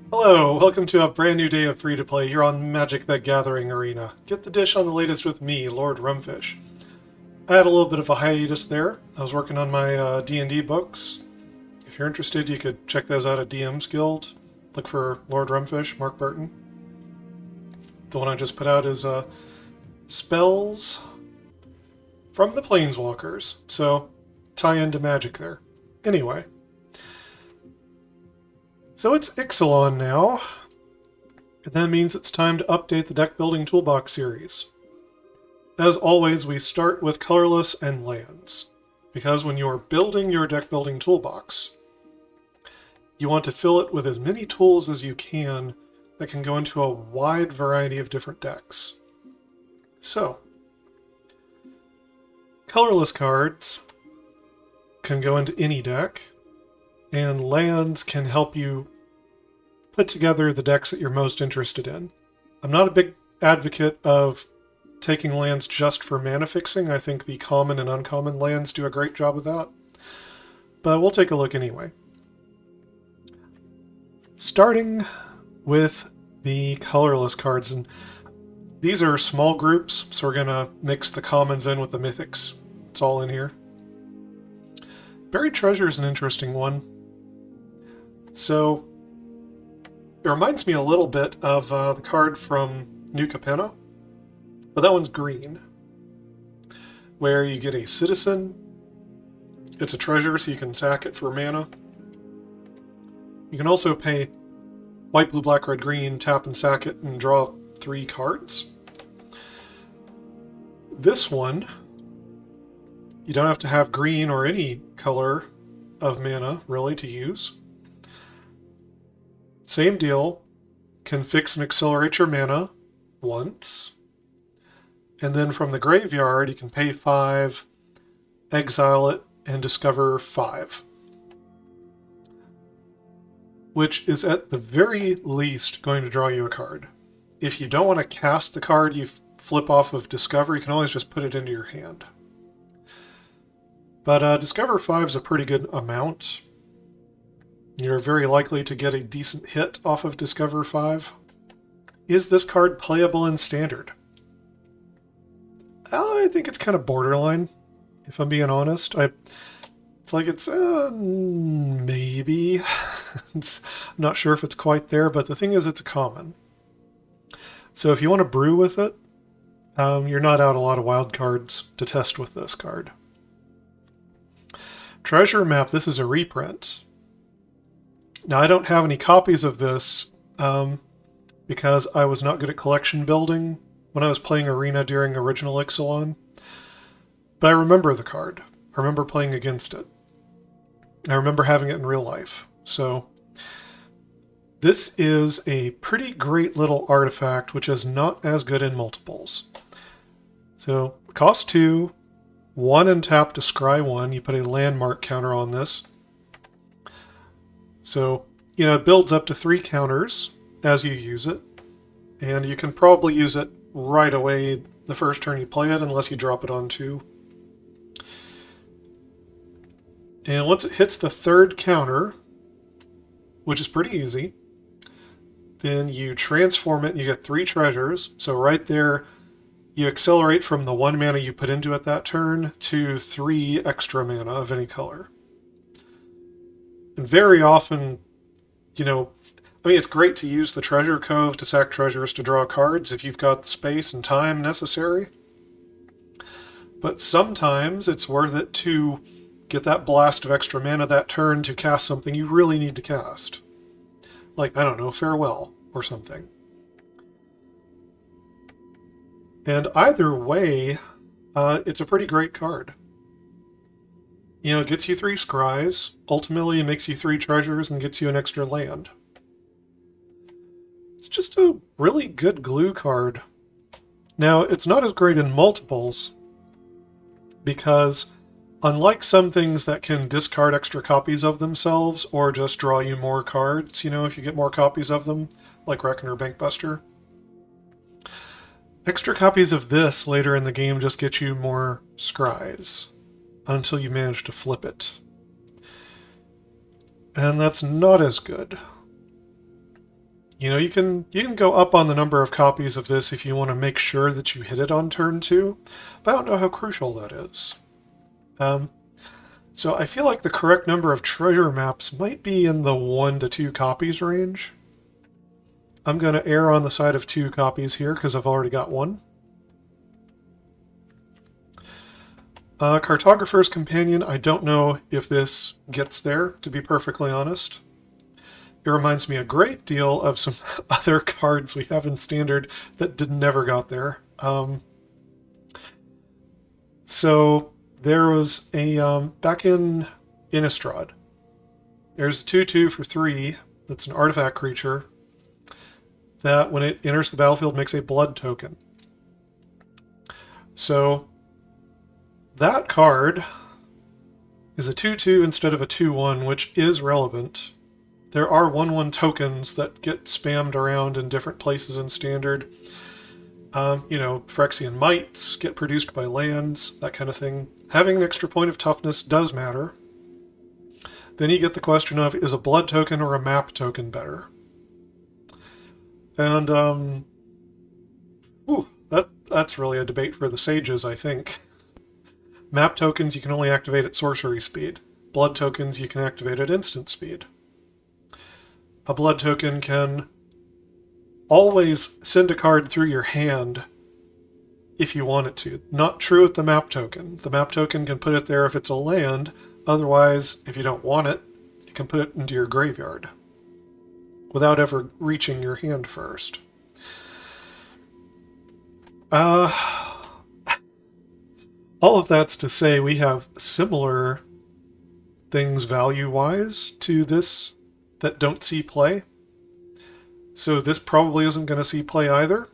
Hello, welcome to a brand new day of free-to-play here on Magic the Gathering Arena. Get the dish on the latest with me, Lord Rumfish. I had a little bit of a hiatus there. I was working on my D&D books. If you're interested, you could check those out at DM's Guild. Look for Lord Rumfish, Mark Burton. The one I just put out is Spells from the Planeswalkers, so tie into magic there. Anyway, so it's Ixalan now, and that means it's time to update the Deckbuilding Toolbox series. As always, we start with Colorless and lands, because when you're building your Deckbuilding Toolbox, you want to fill it with as many tools as you can that can go into a wide variety of different decks. So, colorless cards can go into any deck, and lands can help you put together the decks that you're most interested in. I'm not a big advocate of taking lands just for mana fixing. I think the common and uncommon lands do a great job of that. But we'll take a look anyway. Starting with the colorless cards, and these are small groups, so we're going to mix the commons in with the mythics. It's all in here. Buried Treasure is an interesting one. So, it reminds me a little bit of the card from New Capenna, but that one's green, where you get a citizen. It's a treasure, so you can sack it for mana. You can also pay white, blue, black, red, green, tap and sack it, and draw 3 cards. This one, you don't have to have green or any color of mana, really, to use. Same deal, can fix and accelerate your mana once. And then from the graveyard, you can pay 5, exile it, and discover 5. Which is at the very least going to draw you a card. If you don't want to cast the card you flip off of Discover, you can always just put it into your hand. But Discover 5 is a pretty good amount. You're very likely to get a decent hit off of Discover 5. Is this card playable in Standard? I think it's kind of borderline, if I'm being honest. It's maybe. I'm not sure if it's quite there, but the thing is it's a common. So if you want to brew with it, you're not out a lot of wild cards to test with this card. Treasure Map, this is a reprint. Now, I don't have any copies of this because I was not good at collection building when I was playing Arena during original Ixalan. But I remember the card. I remember playing against it. I remember having it in real life. So, this is a pretty great little artifact, which is not as good in multiples. So, cost 2, 1 and tap to scry 1. You put a landmark counter on this. So, it builds up to 3 counters as you use it. And you can probably use it right away the first turn you play it, unless you drop it on 2. And once it hits the 3rd counter, which is pretty easy, then you transform it and you get 3 treasures. So right there, you accelerate from the 1 mana you put into it that turn to 3 extra mana of any color. And very often, it's great to use the treasure cove to sack treasures to draw cards if you've got the space and time necessary. But sometimes it's worth it to get that blast of extra mana that turn to cast something you really need to cast. Like, I don't know, Farewell or something. And either way, it's a pretty great card. It gets you 3 scries, ultimately it makes you 3 treasures and gets you an extra land. It's just a really good glue card. Now, it's not as great in multiples, because unlike some things that can discard extra copies of themselves or just draw you more cards, if you get more copies of them, like Reckoner Bankbuster, extra copies of this later in the game just get you more scries until you manage to flip it. And that's not as good. You know, you can go up on the number of copies of this if you want to make sure that you hit it on turn 2, but I don't know how crucial that is. So I feel like the correct number of treasure maps might be in the 1 to 2 copies range. I'm going to err on the side of 2 copies here because I've already got 1. Cartographer's Companion, I don't know if this gets there, to be perfectly honest. It reminds me a great deal of some other cards we have in Standard that never got there. So there was a, back in Innistrad, there's a 2/2 for 3 that's an artifact creature that when it enters the battlefield makes a blood token. So that card is a 2/2 instead of a 2/1, which is relevant. There are 1/1 tokens that get spammed around in different places in Standard. You know, Phyrexian Mites get produced by lands, that kind of thing. Having an extra point of toughness does matter. Then you get the question of, is a blood token or a map token better? And, that's really a debate for the sages, I think. Map tokens you can only activate at sorcery speed. Blood tokens you can activate at instant speed. A blood token can always send a card through your hand if you want it to. Not true with the map token. The map token can put it there if it's a land. Otherwise, if you don't want it, you can put it into your graveyard without ever reaching your hand first. All of that's to say we have similar things value-wise to this that don't see play. So this probably isn't going to see play either.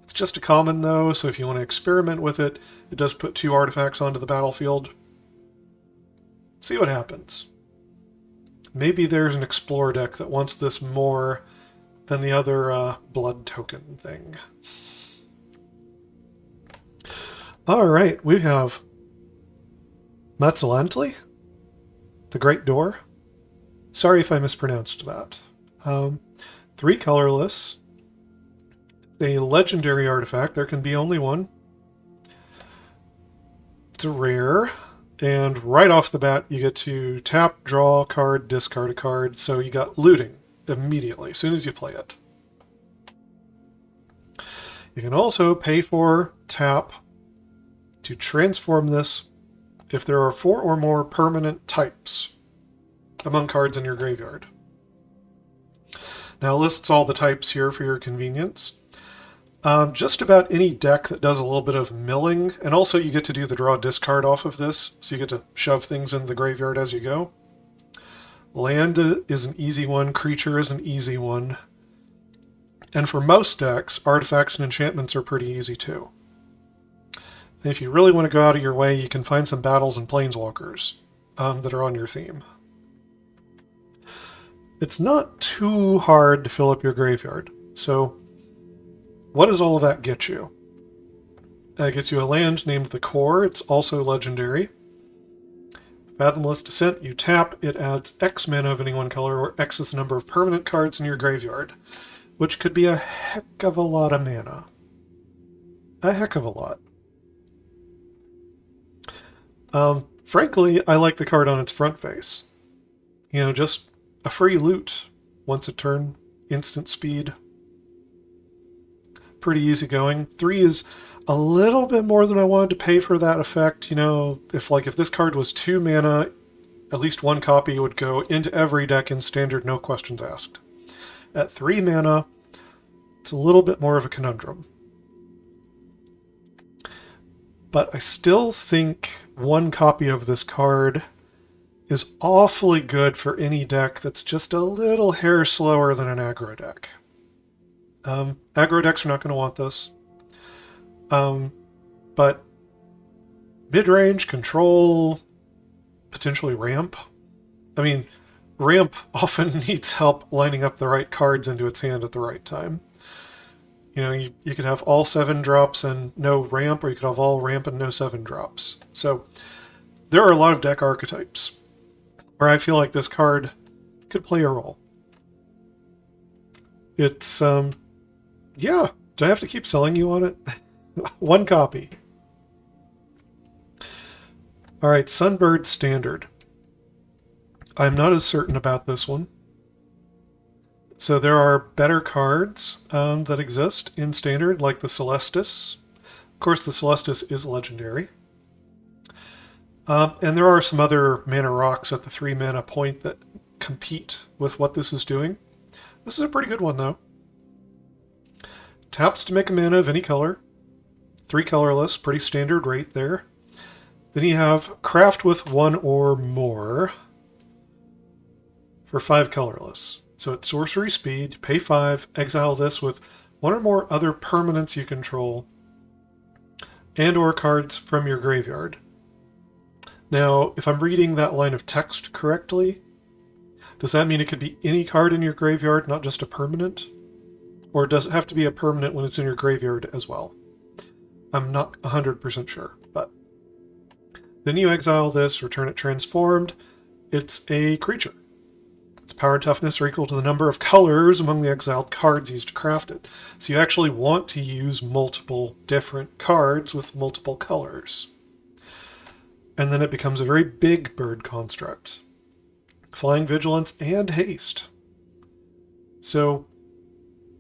It's just a common though, so if you want to experiment with it, it does put 2 artifacts onto the battlefield. See what happens. Maybe there's an Explore deck that wants this more than the other blood token thing. Alright, we have Matzalantli, the Great Door. Sorry if I mispronounced that. 3 colorless. A legendary artifact. There can be only one. It's a rare. And right off the bat, you get to tap, draw a card, discard a card. So you got looting immediately, as soon as you play it. You can also pay for tap to transform this if there are 4 or more permanent types among cards in your graveyard. Now it lists all the types here for your convenience. Just about any deck that does a little bit of milling, and also you get to do the draw discard off of this, so you get to shove things in the graveyard as you go. Land is an easy one, creature is an easy one. And for most decks, artifacts and enchantments are pretty easy too. And if you really want to go out of your way, you can find some battles and planeswalkers that are on your theme. It's not too hard to fill up your graveyard. So what does all of that get you? It gets you a land named the Core. It's also legendary. Fathomless Descent, you tap, it adds X mana of any one color, or X is the number of permanent cards in your graveyard, which could be a heck of a lot of mana. A heck of a lot. Frankly, I like the card on its front face. You know, just a free loot once a turn, instant speed. Pretty easy going. 3 is a little bit more than I wanted to pay for that effect. You know, if this card was 2 mana, at least 1 copy would go into every deck in Standard, no questions asked. At 3 mana, it's a little bit more of a conundrum. But I still think 1 copy of this card is awfully good for any deck that's just a little hair slower than an aggro deck. Aggro decks are not going to want this. But mid-range, control, potentially ramp. I mean, ramp often needs help lining up the right cards into its hand at the right time. You know, you could have all 7 drops and no ramp, or you could have all ramp and no 7 drops. So there are a lot of deck archetypes where I feel like this card could play a role. It's, yeah. Do I have to keep selling you on it? One copy. Alright, Sunbird Standard. I'm not as certain about this one. So there are better cards that exist in Standard, like the Celestis. Of course, the Celestis is legendary. And there are some other mana rocks at the 3 mana point that compete with what this is doing. This is a pretty good one, though. Taps to make a mana of any color. 3 colorless, pretty standard rate there. Then you have craft with 1 or more for 5 colorless. So it's sorcery speed, pay 5, exile this with 1 or more other permanents you control, and or cards from your graveyard. Now, if I'm reading that line of text correctly, does that mean it could be any card in your graveyard, not just a permanent? Or does it have to be a permanent when it's in your graveyard as well? I'm not 100% sure, but... Then you exile this, return it transformed. It's a creature. Its power and toughness are equal to the number of colors among the exiled cards used to craft it. So you actually want to use multiple different cards with multiple colors. And then it becomes a very big bird construct. Flying, vigilance, and haste. So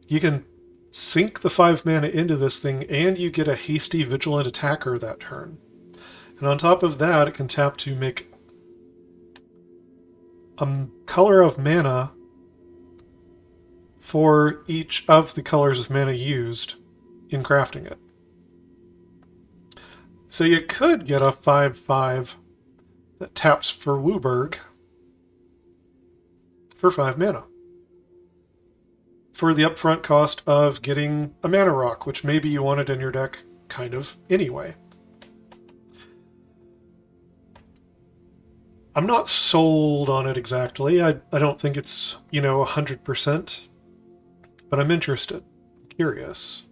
you can sink the 5 mana into this thing, and you get a hasty, vigilant attacker that turn. And on top of that, it can tap to make a color of mana for each of the colors of mana used in crafting it. So you could get a 5/5 that taps for Wooburg for 5 mana. For the upfront cost of getting a mana rock, which maybe you wanted in your deck kind of anyway. I'm not sold on it exactly. I don't think it's, 100%. But I'm interested. I'm curious.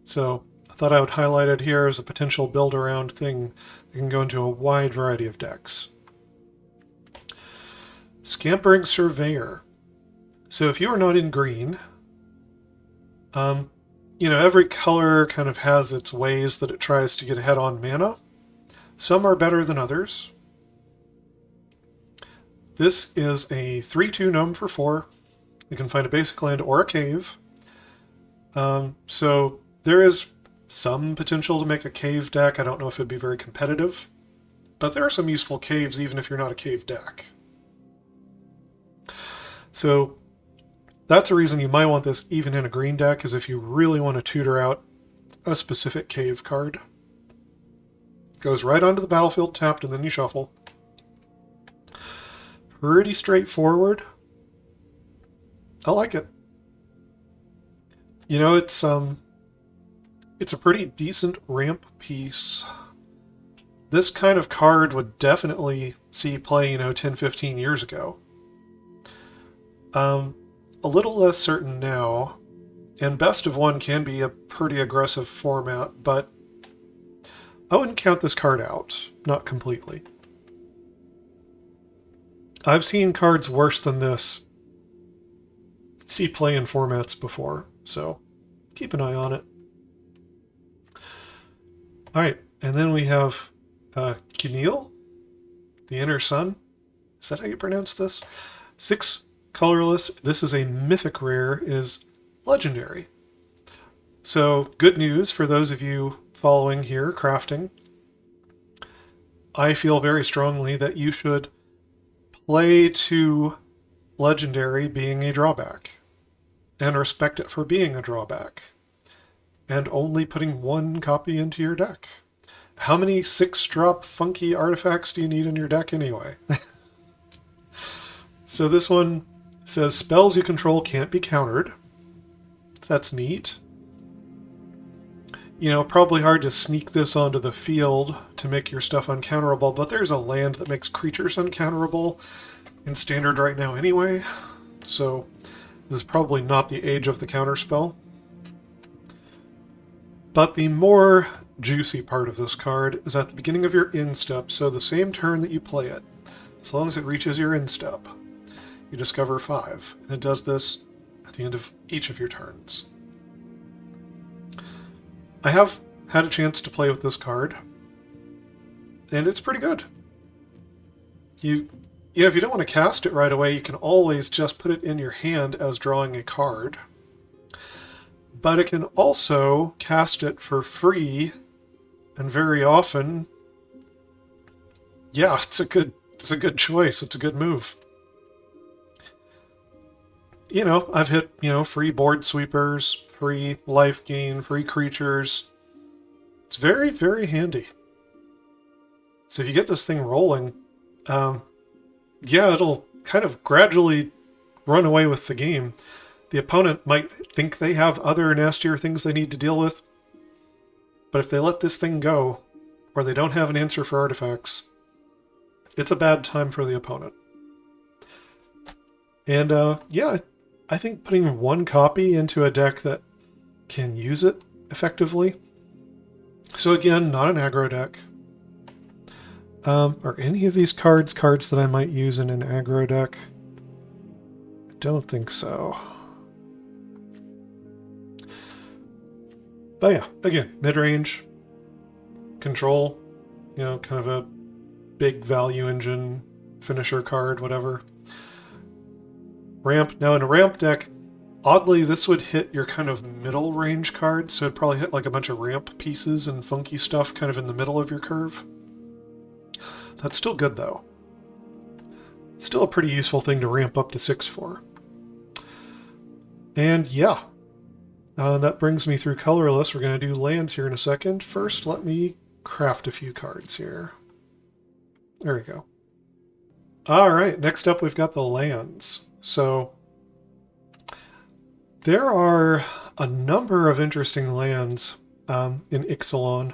So I thought I would highlight it here as a potential build-around thing that can go into a wide variety of decks. Scampering Surveyor. So if you are not in green, every color kind of has its ways that it tries to get ahead on mana. Some are better than others. This is a 3/2 gnome for 4. You can find a basic land or a cave. So there is some potential to make a cave deck. I don't know if it'd be very competitive, but there are some useful caves even if you're not a cave deck. So that's a reason you might want this even in a green deck, is if you really want to tutor out a specific cave card. Goes right onto the battlefield tapped, and then you shuffle. Pretty straightforward. I like it. It's a pretty decent ramp piece. This kind of card would definitely see play, 10, 15 years ago. A little less certain now, and Best of 1 can be a pretty aggressive format, but I wouldn't count this card out. Not completely. I've seen cards worse than this see play in formats before, so keep an eye on it. Alright, and then we have Kineel, the Inner Sun. Is that how you pronounce this? 6 colorless. This is a mythic rare, is legendary. So good news for those of you following here, crafting. I feel very strongly that you should play to legendary being a drawback, and respect it for being a drawback, and only putting 1 copy into your deck. How many 6-drop funky artifacts do you need in your deck anyway? So this one says spells you control can't be countered. That's neat. Probably hard to sneak this onto the field to make your stuff uncounterable, but there's a land that makes creatures uncounterable in Standard right now anyway, so this is probably not the age of the counterspell. But the more juicy part of this card is at the beginning of your end step, so the same turn that you play it, as long as it reaches your end step, you discover 5. And it does this at the end of each of your turns. I have had a chance to play with this card, and it's pretty good. If you don't want to cast it right away, you can always just put it in your hand as drawing a card. But it can also cast it for free, and very often, yeah, it's a good choice. It's a good move. I've hit, free board sweepers, free life gain, free creatures. It's very, very handy. So if you get this thing rolling, it'll kind of gradually run away with the game. The opponent might think they have other nastier things they need to deal with, but if they let this thing go, or they don't have an answer for artifacts, it's a bad time for the opponent. And I think putting one copy into a deck that can use it effectively. So again, not an aggro deck. Are any of these cards that I might use in an aggro deck? I don't think so. But yeah, again, mid-range, control, kind of a big value engine, finisher card, whatever. Ramp. Now in a ramp deck, oddly, this would hit your kind of middle range cards, so it'd probably hit like a bunch of ramp pieces and funky stuff kind of in the middle of your curve. That's still good, though. Still a pretty useful thing to ramp up to 6 for. And yeah, that brings me through Colorless. We're going to do lands here in a second. First, let me craft a few cards here. There we go. All right, next up we've got the lands. So there are a number of interesting lands in Ixalan.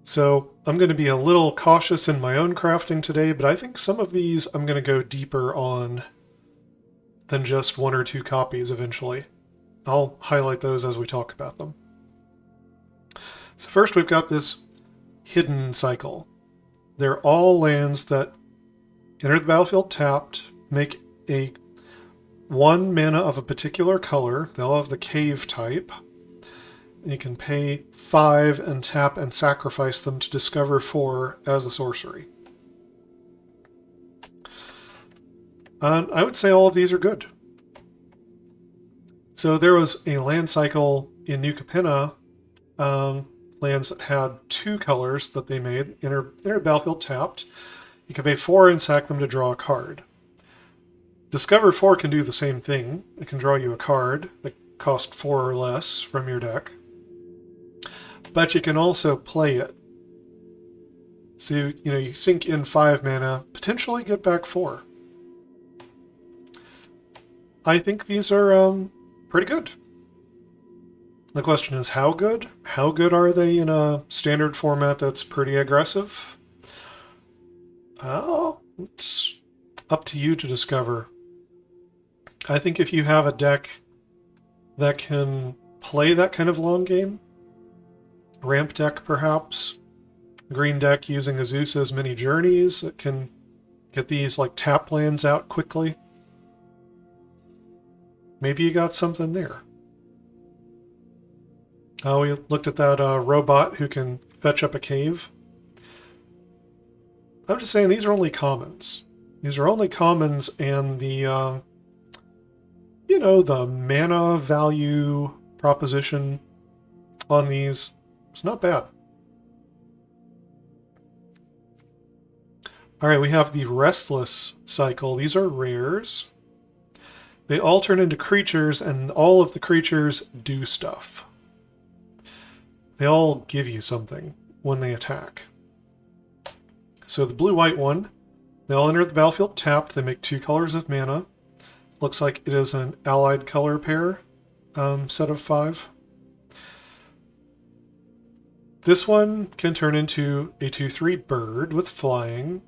So I'm going to be a little cautious in my own crafting today, but I think some of these I'm going to go deeper on than just 1 or 2 copies eventually. I'll highlight those as we talk about them. So first we've got this hidden cycle. They're all lands that enter the battlefield tapped, make a 1 mana of a particular color. They'll have the cave type. And you can pay 5 and tap and sacrifice them to discover 4 as a sorcery. I would say all of these are good. So there was a land cycle in New Capenna, lands that had 2 colors that they made, enter battlefield tapped. You can pay 4 and sack them to draw a card. Discover 4 can do the same thing. It can draw you a card that costs 4 or less from your deck. But you can also play it. So, you sink in 5 mana, potentially get back 4. I think these are pretty good. The question is, how good? How good are they in a standard format that's pretty aggressive? Oh, it's up to you to discover. I think if you have a deck that can play that kind of long game, ramp deck perhaps, green deck using Azusa's many journeys, it can get these like tap lands out quickly. Maybe you got something there. Oh, we looked at that robot who can fetch up a cave. I'm just saying these are only commons. These are only commons, and the the mana value proposition on these is not bad. All right, we have the Restless cycle. These are rares. They all turn into creatures, and all of the creatures do stuff. They all give you something when they attack. So the blue-white one, they all enter the battlefield tapped. They make 2 colors of mana. Looks like it is an allied color pair, set of 5. This one can turn into a 2/3 bird with flying.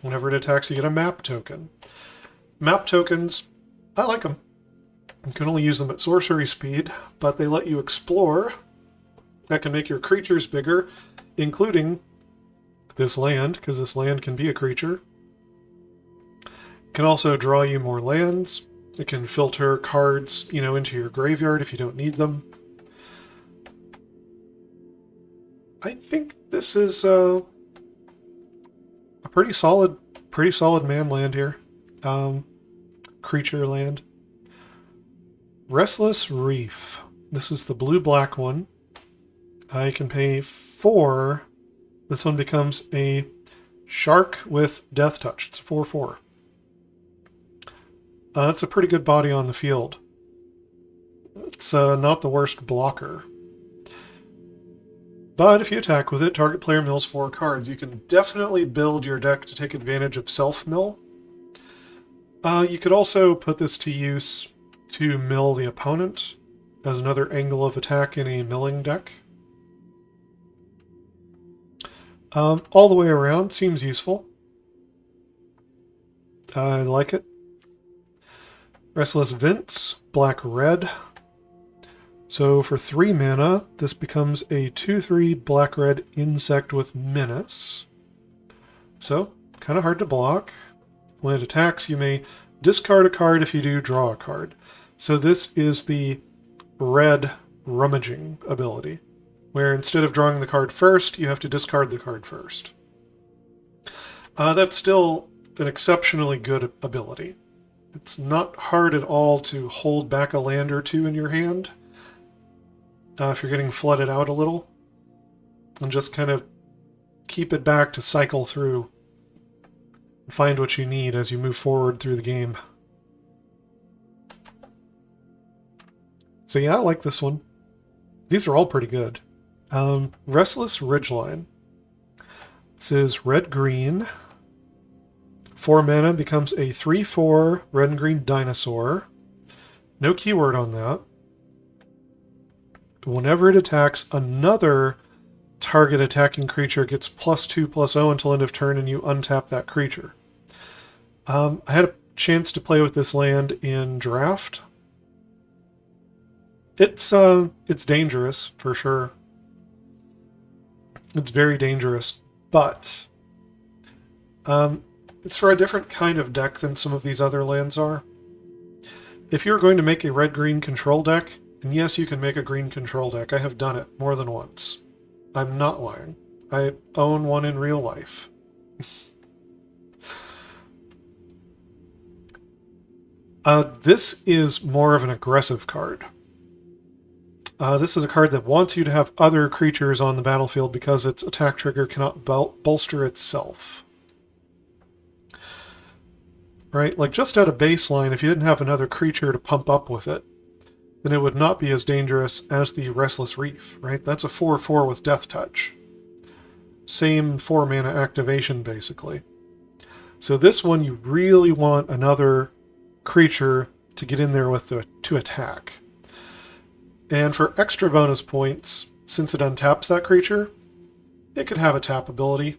Whenever it attacks, you get a map token. Map tokens, I like them. You can only use them at sorcery speed, but they let you explore. That can make your creatures bigger, including this land, because this land can be a creature. Can also draw you more lands. It can filter cards, into your graveyard if you don't need them. I think this is a pretty solid man land here. Creature land. Restless Reef. This is the blue-black one. You can pay 4. This one becomes a shark with Death Touch. It's a 4/4. It's a pretty good body on the field. It's not the worst blocker. But if you attack with it, target player mills 4 cards. You can definitely build your deck to take advantage of self-mill. You could also put this to use to mill the opponent as another angle of attack in a milling deck. All the way around seems useful. I like it. Restless Vince, black-red. So for 3 mana, this becomes a 2/3 black-red insect with menace. So, kind of hard to block. When it attacks, you may discard a card. If you do, draw a card. So this is the red rummaging ability, where instead of drawing the card first, you have to discard the card first. That's still an exceptionally good ability. It's not hard at all to hold back a land or two in your hand if you're getting flooded out a little, and just kind of keep it back to cycle through and find what you need as you move forward through the game. So yeah, I like this one. These are all pretty good. Restless Ridgeline. This is red-green. 4 mana becomes a 3/4 red and green dinosaur. No keyword on that. Whenever it attacks, another target attacking creature gets +2/+0 until end of turn, and you untap that creature. I had a chance to play with this land in Draft. It's dangerous, for sure. It's very dangerous, but it's for a different kind of deck than some of these other lands are. If you're going to make a red-green control deck, and yes, you can make a green control deck. I have done it more than once. I'm not lying. I own one in real life. This is more of an aggressive card. This is a card that wants you to have other creatures on the battlefield because its attack trigger cannot bolster itself. Right? Like, just at a baseline, if you didn't have another creature to pump up with it, then it would not be as dangerous as the Restless Reef, right? That's a 4/4 with Death Touch. Same 4 mana activation, basically. So this one, you really want another creature to get in there with to attack. And for extra bonus points, since it untaps that creature, it could have a tap ability.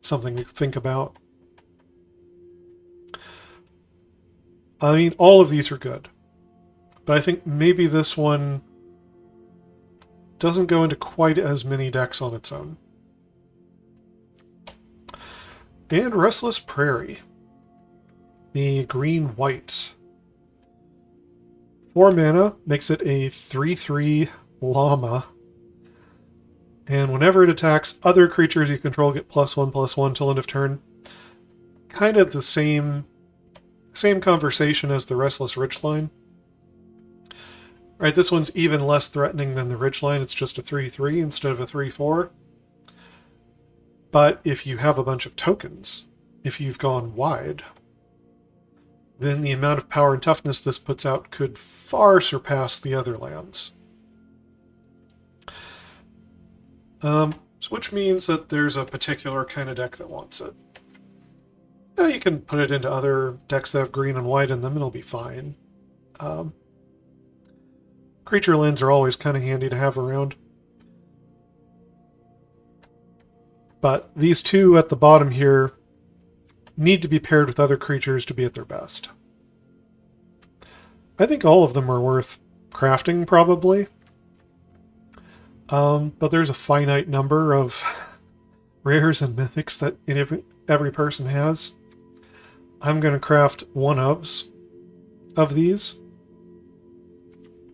Something to think about. I mean, all of these are good. But I think maybe this one doesn't go into quite as many decks on its own. And Restless Prairie. The green-white. 4 mana makes it a 3/3 llama. And whenever it attacks, other creatures you control get +1/+1 till end of turn. Kind of the same conversation as the Restless Ridgeline. Right, this one's even less threatening than the Ridgeline. It's just a 3/3 instead of a 3/4. But if you have a bunch of tokens, if you've gone wide, then the amount of power and toughness this puts out could far surpass the other lands. Which means that there's a particular kind of deck that wants it. Yeah, you can put it into other decks that have green and white in them, and it'll be fine. Creature lands are always kind of handy to have around. But these two at the bottom here need to be paired with other creatures to be at their best. I think all of them are worth crafting, probably. But there's a finite number of rares and mythics that every person has. I'm going to craft one-ofs, of these.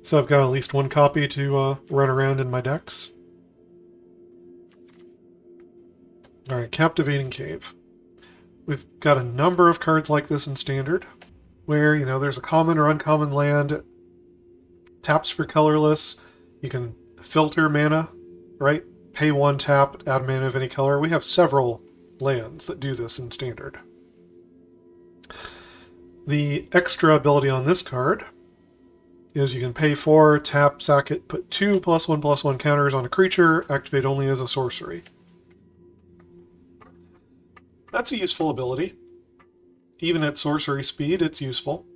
So I've got at least one copy to run around in my decks. Alright, Captivating Cave. We've got a number of cards like this in Standard, where, there's a common or uncommon land, taps for colorless, you can filter mana, right? Pay 1 tap, add mana of any color. We have several lands that do this in Standard. The extra ability on this card is you can pay 4, tap, sack it, put 2 +1/+1 counters on a creature, activate only as a sorcery. That's a useful ability. Even at sorcery speed, it's useful.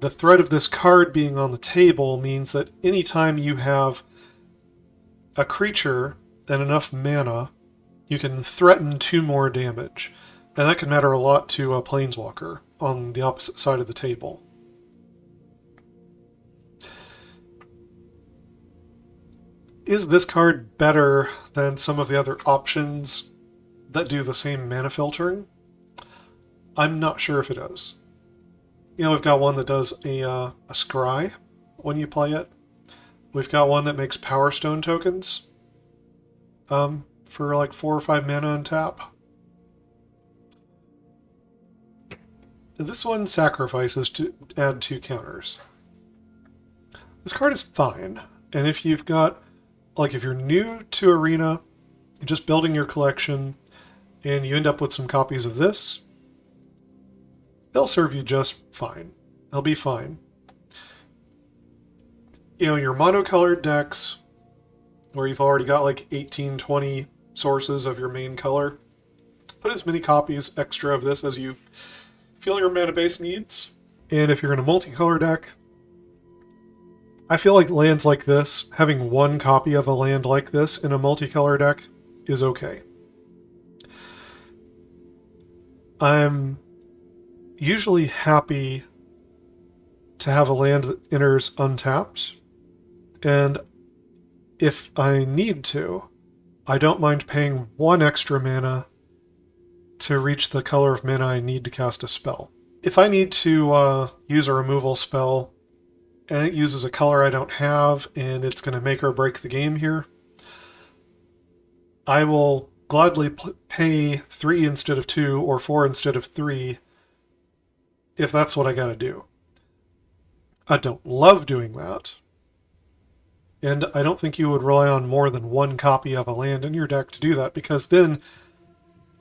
The threat of this card being on the table means that anytime you have a creature and enough mana, you can threaten 2 more damage. And that can matter a lot to a Planeswalker on the opposite side of the table. Is this card better than some of the other options that do the same mana filtering? I'm not sure if it is. We've got one that does a scry when you play it. We've got one that makes Power Stone tokens for like 4 or 5 mana on tap. This one sacrifices to add 2 counters. This card is fine, and if you've got, if you're new to Arena, you're just building your collection, and you end up with some copies of this, they'll serve you just fine. They'll be fine. Your monocolored decks, where you've already got like 18, 20 sources of your main color, put as many copies extra of this as you feel your mana base needs. And if you're in a multicolor deck, I feel like lands like this, having 1 copy of a land like this in a multicolor deck is okay. I'm usually happy to have a land that enters untapped, and if I need to, I don't mind paying 1 extra mana to reach the color of mana I need to cast a spell. If I need to use a removal spell, and it uses a color I don't have, and it's going to make or break the game here, I will gladly pay 3 instead of 2, or 4 instead of 3, if that's what I gotta do. I don't love doing that, and I don't think you would rely on more than 1 copy of a land in your deck to do that, because then,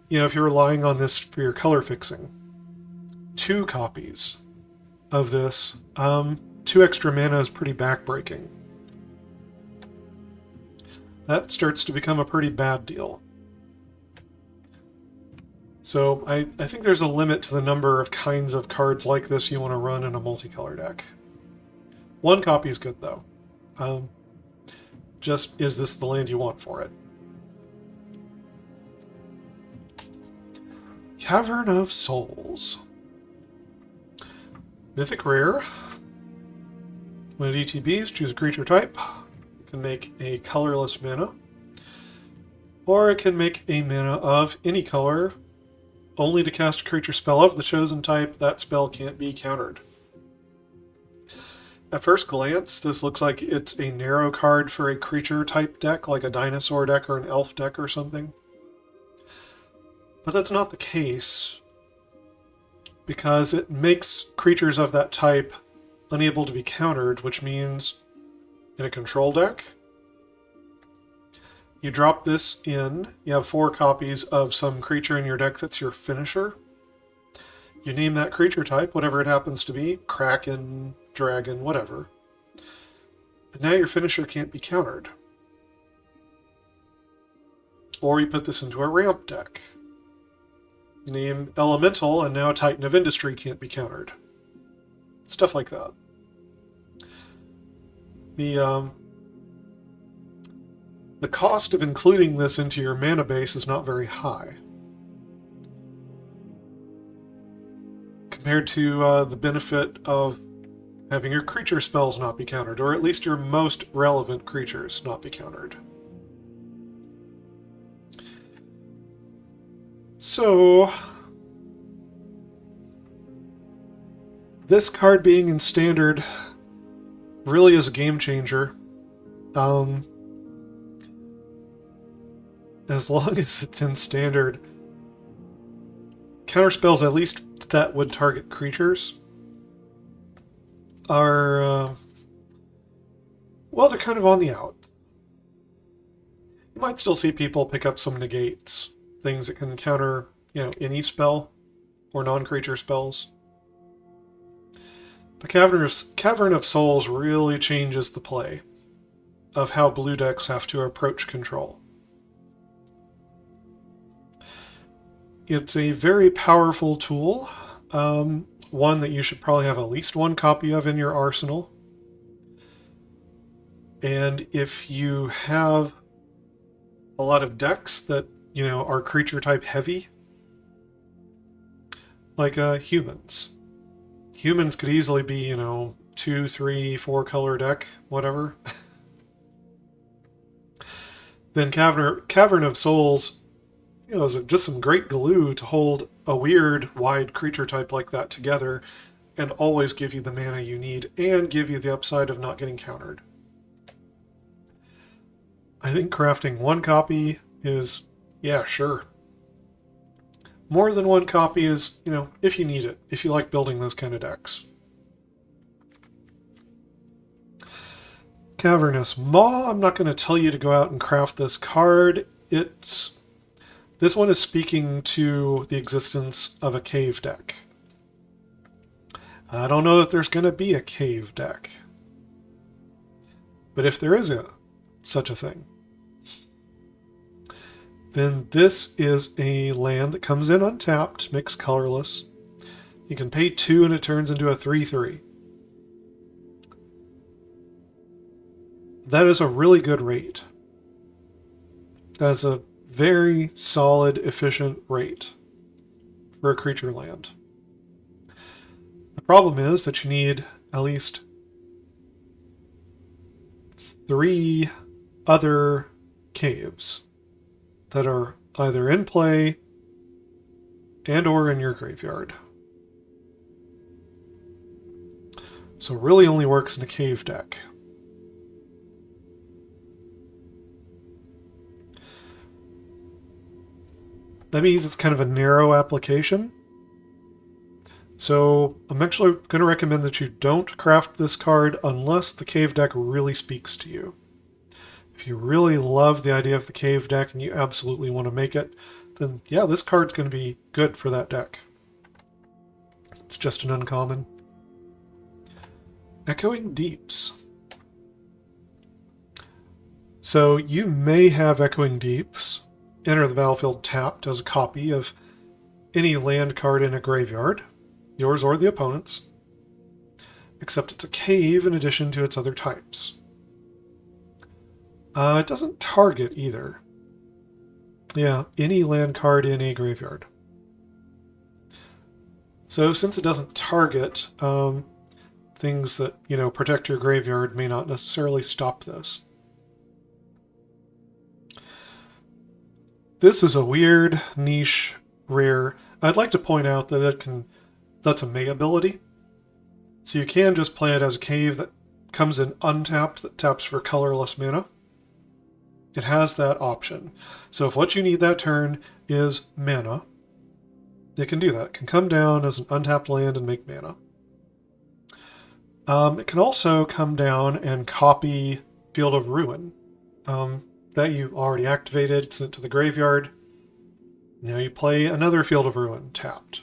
if you're relying on this for your color fixing, 2 copies of this, 2 extra mana is pretty backbreaking. That starts to become a pretty bad deal. So I think there's a limit to the number of kinds of cards like this you want to run in a multicolor deck. 1 copy is good, though. Just, is this the land you want for it? Cavern of Souls. Mythic Rare. When it ETBs, choose a creature type. It can make a colorless mana, or it can make a mana of any color, only to cast a creature spell of the chosen type. That spell can't be countered. At first glance, this looks like it's a narrow card for a creature type deck, like a dinosaur deck or an elf deck or something. But that's not the case, because it makes creatures of that type unable to be countered, which means in a control deck, you drop this in, you have 4 copies of some creature in your deck that's your finisher. You name that creature type, whatever it happens to be, Kraken, Dragon, whatever. And now your finisher can't be countered. Or you put this into a ramp deck. You name Elemental, and now Titan of Industry can't be countered. Stuff like that. The cost of including this into your mana base is not very high, compared to the benefit of having your creature spells not be countered, or at least your most relevant creatures not be countered. So, This card being in standard really is a game changer. As long as it's in standard, counterspells, at least that would target creatures, are, well, they're kind of on the out. You might still see people pick up some negates, things that can counter, any spell or non-creature spells. But Cavern of Souls really changes the play of how blue decks have to approach control. It's a very powerful tool, one that you should probably have at least one copy of in your arsenal. And if you have a lot of decks that, are creature type heavy, like humans. Humans could easily be, 2, 3, 4 color deck, whatever. Then Cavern of Souls, is just some great glue to hold a weird, wide creature type like that together and always give you the mana you need and give you the upside of not getting countered. I think crafting one copy is, yeah, sure. More than one copy is, if you need it, if you like building those kind of decks. Cavernous Maw, I'm not going to tell you to go out and craft this card. This one is speaking to the existence of a cave deck. I don't know that there's going to be a cave deck. But if there is such a thing, then this is a land that comes in untapped, mixed colorless. You can pay 2 and it turns into a 3/3. That is a really good rate. That's a very solid, efficient rate for a creature land. The problem is that you need at least 3 other caves that are either in play and or in your graveyard. So it really only works in a cave deck. That means it's kind of a narrow application. So I'm actually going to recommend that you don't craft this card unless the cave deck really speaks to you. If you really love the idea of the cave deck and you absolutely want to make it, then yeah, this card's going to be good for that deck. It's just an uncommon. Echoing Deeps. So you may have Echoing Deeps enter the battlefield tapped as a copy of any land card in a graveyard, yours or the opponent's, except it's a cave in addition to its other types. It doesn't target either. Yeah, any land card in a graveyard. So since it doesn't target, things that, protect your graveyard may not necessarily stop this. This is a weird, niche, rare. I'd like to point out that that's a May ability. So you can just play it as a cave that comes in untapped, that taps for colorless mana. It has that option. So if what you need that turn is mana, it can do that. It can come down as an untapped land and make mana. It can also come down and copy Field of Ruin. That you already activated, sent to the graveyard. Now you play another Field of Ruin tapped.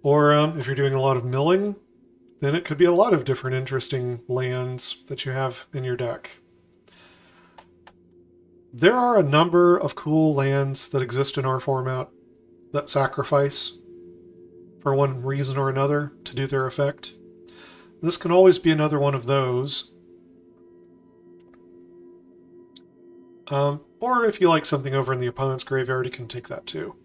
Or if you're doing a lot of milling, then it could be a lot of different interesting lands that you have in your deck. There are a number of cool lands that exist in our format that sacrifice for one reason or another to do their effect. This can always be another one of those. Or if you like something over in the opponent's graveyard, you can take that too.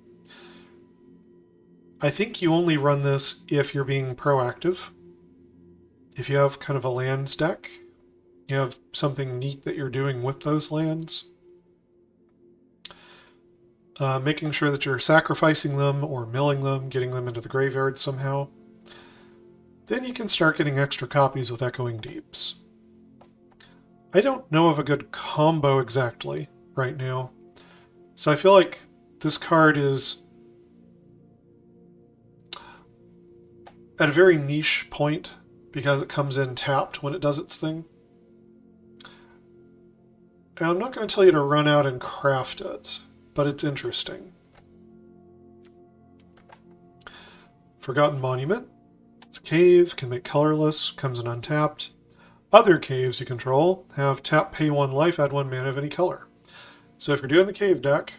I think you only run this if you're being proactive. If you have kind of a lands deck, you have something neat that you're doing with those lands. making sure that you're sacrificing them or milling them, getting them into the graveyard somehow. Then you can start getting extra copies with Echoing Deeps. I don't know of a good combo exactly right now, so I feel like this card is at a very niche point because it comes in tapped when it does its thing. And I'm not going to tell you to run out and craft it, but it's interesting. Forgotten Monument. It's a cave, can make colorless, comes in untapped. Other caves you control have tap, pay 1 life, add 1 mana of any color. So if you're doing the cave deck,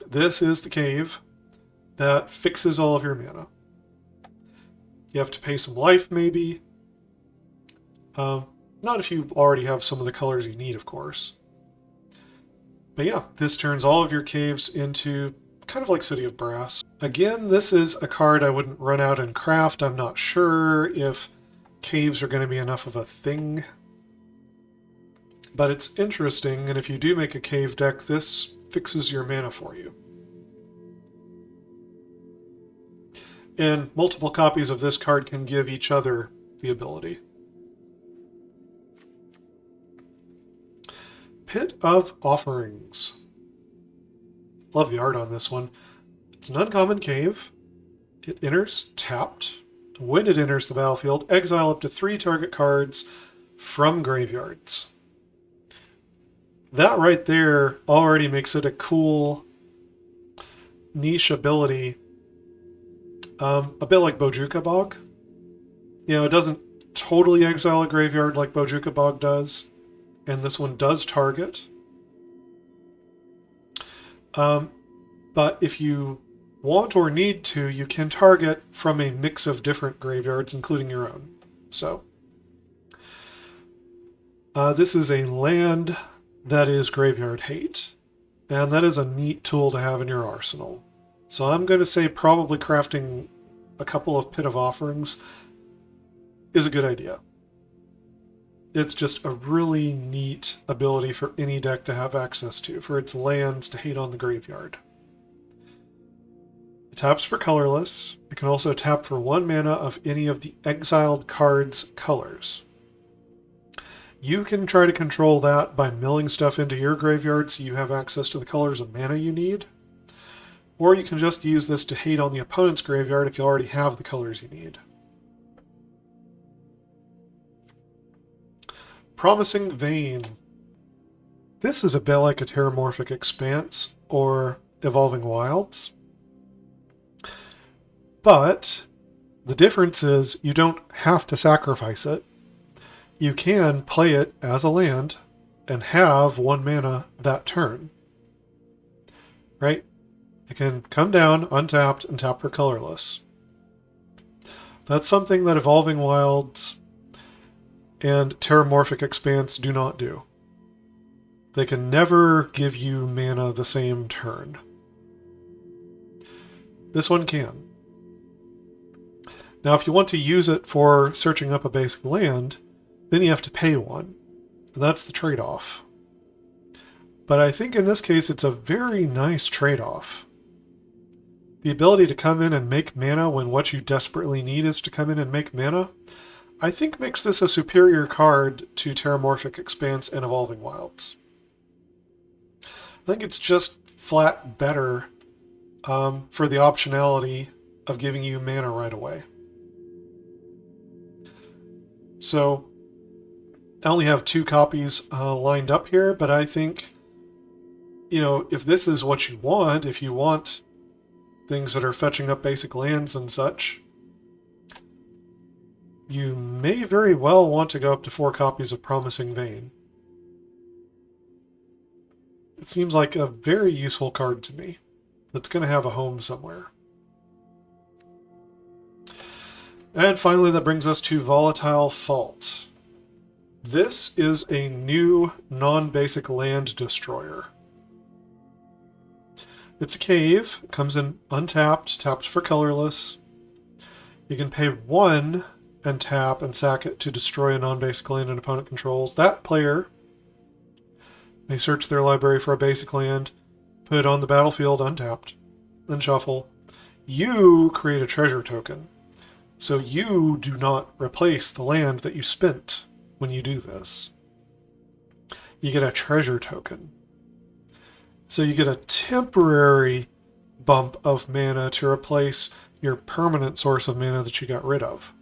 this is the cave that fixes all of your mana. You have to pay some life, maybe. Not if you already have some of the colors you need, of course. But yeah, this turns all of your caves into kind of like City of Brass. Again, this is a card I wouldn't run out and craft. I'm not sure if caves are going to be enough of a thing. But it's interesting, and if you do make a cave deck, this fixes your mana for you. And multiple copies of this card can give each other the ability. Pit of Offerings. Love the art on this one. It's an uncommon cave. It enters tapped. When it enters the battlefield, exile up to 3 target cards from graveyards. That right there already makes it a cool niche ability. A bit like Bojuka Bog. You know, it doesn't totally exile a graveyard like Bojuka Bog does. And this one does target. But if you want or need to, you can target from a mix of different graveyards, including your own. So, this is a land that is graveyard hate. And that is a neat tool to have in your arsenal. So I'm going to say probably crafting a couple of Pit of Offerings is a good idea. It's just a really neat ability for any deck to have access to, for its lands to hate on the graveyard. It taps for colorless. It can also tap for 1 mana of any of the exiled card's colors. You can try to control that by milling stuff into your graveyard so you have access to the colors of mana you need. Or you can just use this to hate on the opponent's graveyard if you already have the colors you need. Promising Vein. This is a bit like a Terramorphic Expanse or Evolving Wilds. But the difference is you don't have to sacrifice it. You can play it as a land and have 1 mana that turn. Right? It can come down, untapped, and tap for colorless. That's something that Evolving Wilds and Terramorphic Expanse do not do. They can never give you mana the same turn. This one can. Now, if you want to use it for searching up a basic land, then you have to pay 1. And that's the trade-off. But I think in this case, it's a very nice trade-off. The ability to come in and make mana when what you desperately need is to come in and make mana, I think makes this a superior card to Terramorphic Expanse and Evolving Wilds. I think it's just flat better for the optionality of giving you mana right away. So, I only have 2 copies lined up here, but I think, you know, if this is what you want, if you want things that are fetching up basic lands and such, you may very well want to go up to 4 copies of Promising Vein. It seems like a very useful card to me that's going to have a home somewhere. And finally, that brings us to Volatile Fault. This is a new non-basic land destroyer. It's a cave, it comes in untapped, taps for colorless. You can pay 1 and tap and sack it to destroy a non-basic land an opponent controls. That player may search their library for a basic land, put it on the battlefield untapped, then shuffle. You create a treasure token. So you do not replace the land that you spent when you do this. You get a treasure token. So you get a temporary bump of mana to replace your permanent source of mana that you got rid of.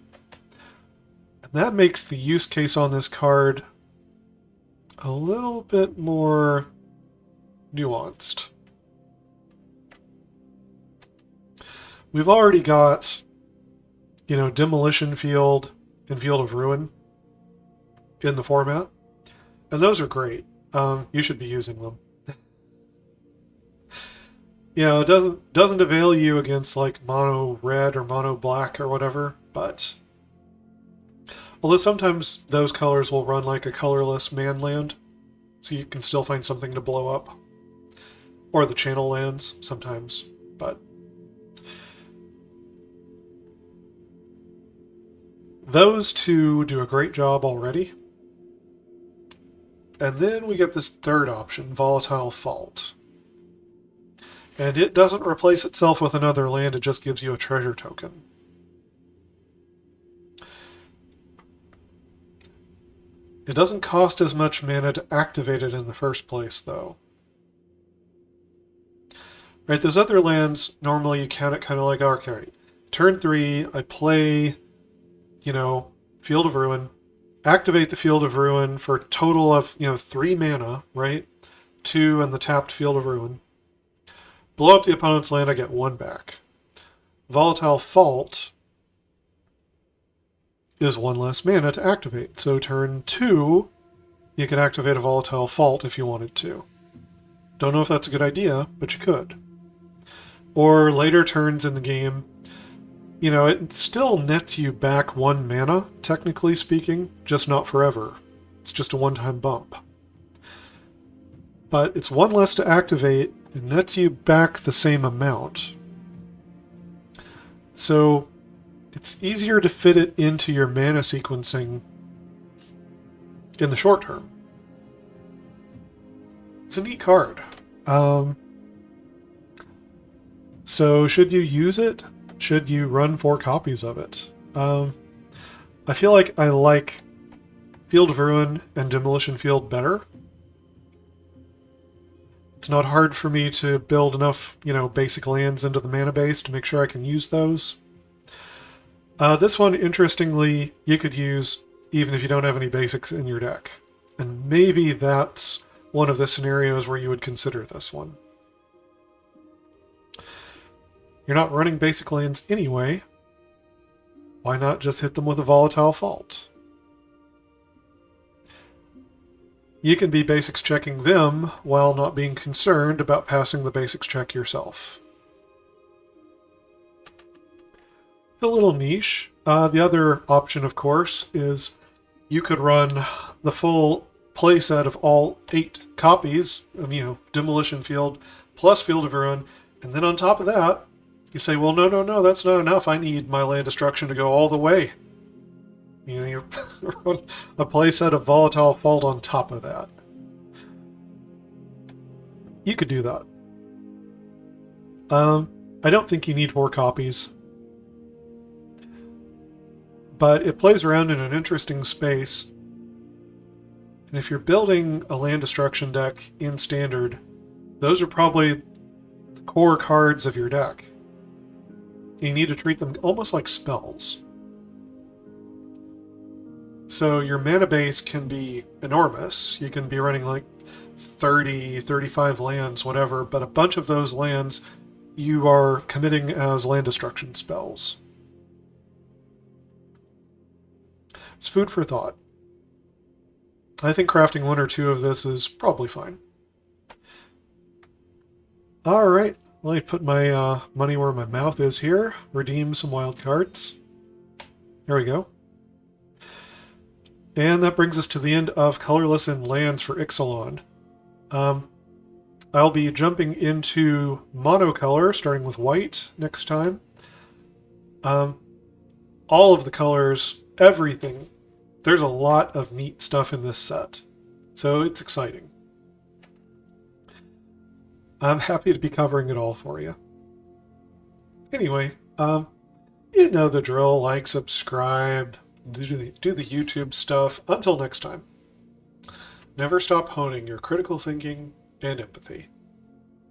And that makes the use case on this card a little bit more nuanced. We've already got, Demolition Field and Field of Ruin in the format, and those are great. You should be using them. It doesn't avail you against like mono red or mono black or whatever, but although sometimes those colors will run like a colorless man land, so you can still find something to blow up. Or the channel lands sometimes, but those two do a great job already. And then we get this third option, Volatile Fault. And it doesn't replace itself with another land, it just gives you a treasure token. It doesn't cost as much mana to activate it in the first place, though. Right, those other lands, normally you count it kind of like, okay, turn 3, I play, Field of Ruin, activate the Field of Ruin for a total of, 3 mana, right? 2 in the tapped Field of Ruin. Blow up the opponent's land, I get 1 back. Volatile Fault is 1 less mana to activate. So turn 2, you can activate a Volatile Fault if you wanted to. Don't know if that's a good idea, but you could. Or later turns in the game, it still nets you back 1 mana, technically speaking, just not forever. It's just a one-time bump. But it's 1 less to activate, it nets you back the same amount. So it's easier to fit it into your mana sequencing in the short term. It's a neat card. So should you use it? Should you run 4 copies of it? I feel like I like Field of Ruin and Demolition Field better. It's not hard for me to build enough, basic lands into the mana base to make sure I can use those. This one, interestingly, you could use even if you don't have any basics in your deck. And maybe that's one of the scenarios where you would consider this one. You're not running basic lands anyway. Why not just hit them with a Volatile Fault? You can be basics checking them while not being concerned about passing the basics check yourself. It's a little niche. The other option, of course, is you could run the full playset of all 8 copies of, Demolition Field plus Field of Ruin, and then on top of that, you say, well, no, that's not enough. I need my land destruction to go all the way. You run a playset of Volatile Fault on top of that. You could do that. I don't think you need 4 copies. But it plays around in an interesting space. And if you're building a land destruction deck in Standard, those are probably the core cards of your deck. You need to treat them almost like spells. So your mana base can be enormous. You can be running like 30, 35 lands, whatever, but a bunch of those lands you are committing as land destruction spells. It's food for thought. I think crafting 1 or 2 of this is probably fine. Alright, let me put my money where my mouth is here. Redeem some wild cards. There we go. And that brings us to the end of Colorless and Lands for Ixalan. I'll be jumping into monocolor, starting with white next time. All of the colors, everything. There's a lot of neat stuff in this set. So it's exciting. I'm happy to be covering it all for you. Anyway, you know the drill. Like, subscribe, do the YouTube stuff. Until next time, never stop honing your critical thinking and empathy.